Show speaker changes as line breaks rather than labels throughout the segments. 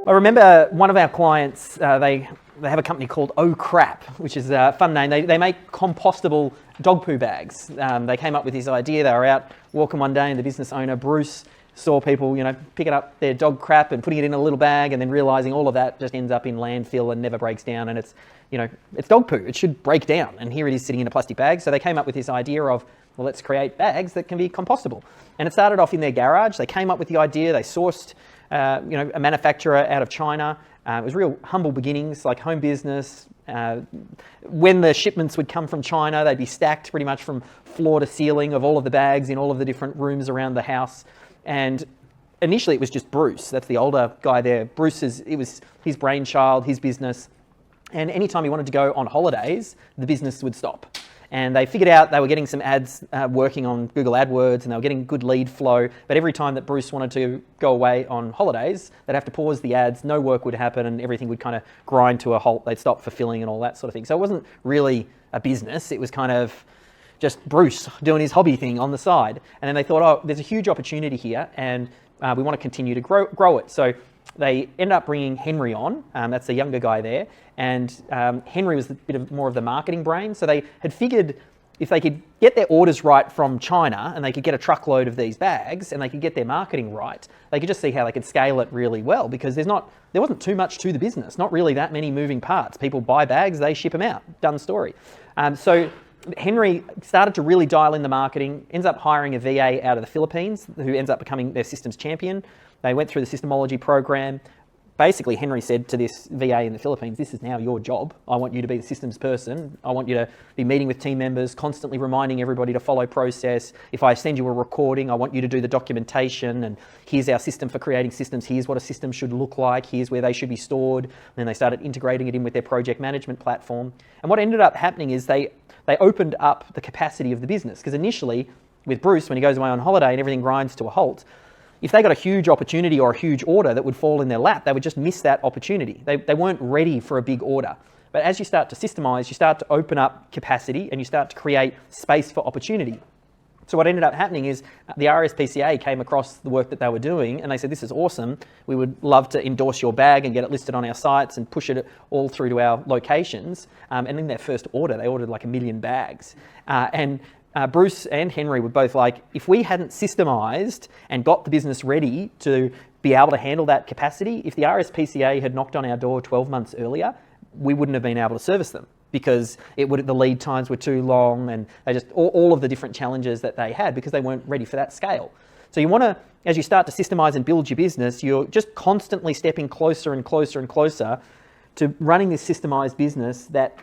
I remember one of our clients, they have a company called Oh Crap, which is a fun name. They make compostable dog poo bags. They came up with this idea. They were out walking one day and the business owner, Bruce, saw people, picking up their dog crap and putting it in a little bag and then realizing all of that just ends up in landfill and never breaks down, and it's dog poo. It should break down, and here it is sitting in a plastic bag. So they came up with this idea of, well, let's create bags that can be compostable. And it started off in their garage. They came up with the idea. They sourced a manufacturer out of China. It was real humble beginnings, like home business. When the shipments would come from China, they'd be stacked pretty much from floor to ceiling of all of the bags in all of the different rooms around the house. And initially it was just Bruce. That's the older guy there. It was his brainchild, his business. And anytime he wanted to go on holidays, the business would stop. And they figured out they were getting some ads working on Google AdWords, and they were getting good lead flow. But every time that Bruce wanted to go away on holidays, they'd have to pause the ads, no work would happen, and everything would kind of grind to a halt. They'd stop fulfilling and all that sort of thing. So it wasn't really a business. It was kind of just Bruce doing his hobby thing on the side. And then they thought, oh, there's a huge opportunity here, and we want to continue to grow it. So they ended up bringing Henry on. That's the younger guy there. And Henry was a bit more of the marketing brain. So they had figured if they could get their orders right from China and they could get a truckload of these bags and they could get their marketing right, they could just see how they could scale it really well, because there wasn't too much to the business, not really that many moving parts. People buy bags, they ship them out, done story. So Henry started to really dial in the marketing, ends up hiring a VA out of the Philippines who ends up becoming their systems champion. They went through the Systemology program. Basically, Henry said to this VA in the Philippines, this is now your job. I want you to be the systems person. I want you to be meeting with team members, constantly reminding everybody to follow process. If I send you a recording, I want you to do the documentation, and here's our system for creating systems. Here's what a system should look like. Here's where they should be stored. And then they started integrating it in with their project management platform. And what ended up happening is they opened up the capacity of the business, because initially with Bruce, when he goes away on holiday and everything grinds to a halt, if they got a huge opportunity or a huge order that would fall in their lap, they would just miss that opportunity. They weren't ready for a big order. But as you start to systemize, you start to open up capacity and you start to create space for opportunity. So what ended up happening is the RSPCA came across the work that they were doing and they said, this is awesome. We would love to endorse your bag and get it listed on our sites and push it all through to our locations. And in their first order, they ordered like 1 million bags. Bruce and Henry were both like, if we hadn't systemized and got the business ready to be able to handle that capacity, if the RSPCA had knocked on our door 12 months earlier, we wouldn't have been able to service them, because the lead times were too long, and they just all of the different challenges that they had because they weren't ready for that scale. So you want to, as you start to systemize and build your business, you're just constantly stepping closer and closer and closer to running this systemized business that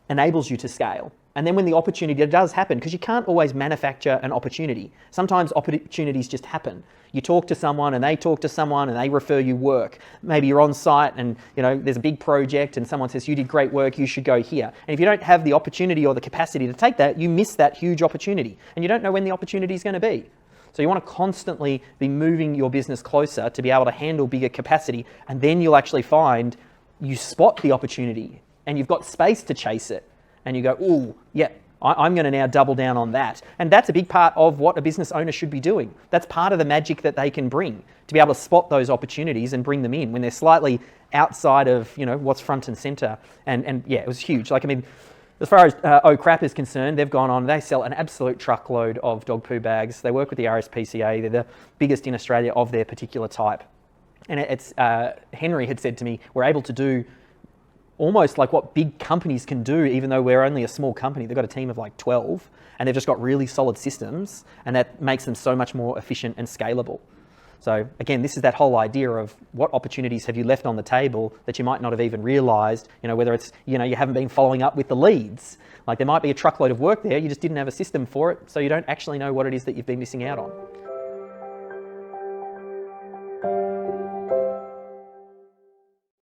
enables you to scale. And then when the opportunity does happen, because you can't always manufacture an opportunity. Sometimes opportunities just happen. You talk to someone and they talk to someone and they refer you work. Maybe you're on site and there's a big project and someone says, you did great work, you should go here. And if you don't have the opportunity or the capacity to take that, you miss that huge opportunity. And you don't know when the opportunity is going to be. So you want to constantly be moving your business closer to be able to handle bigger capacity. And then you'll actually find you spot the opportunity and you've got space to chase it. And you go, ooh, yeah, I'm going to now double down on that. And that's a big part of what a business owner should be doing. That's part of the magic that they can bring, to be able to spot those opportunities and bring them in when they're slightly outside of what's front and center. And yeah, it was huge. As far as Oh Crap is concerned, they've gone on, they sell an absolute truckload of dog poo bags. They work with the RSPCA. They're the biggest in Australia of their particular type. And Henry had said to me, we're able to do almost like what big companies can do, even though we're only a small company. They've got a team of like 12 and they've just got really solid systems, and that makes them so much more efficient and scalable. So again, this is that whole idea of what opportunities have you left on the table that you might not have even realized, whether it's, you haven't been following up with the leads. Like there might be a truckload of work there, you just didn't have a system for it, so you don't actually know what it is that you've been missing out on.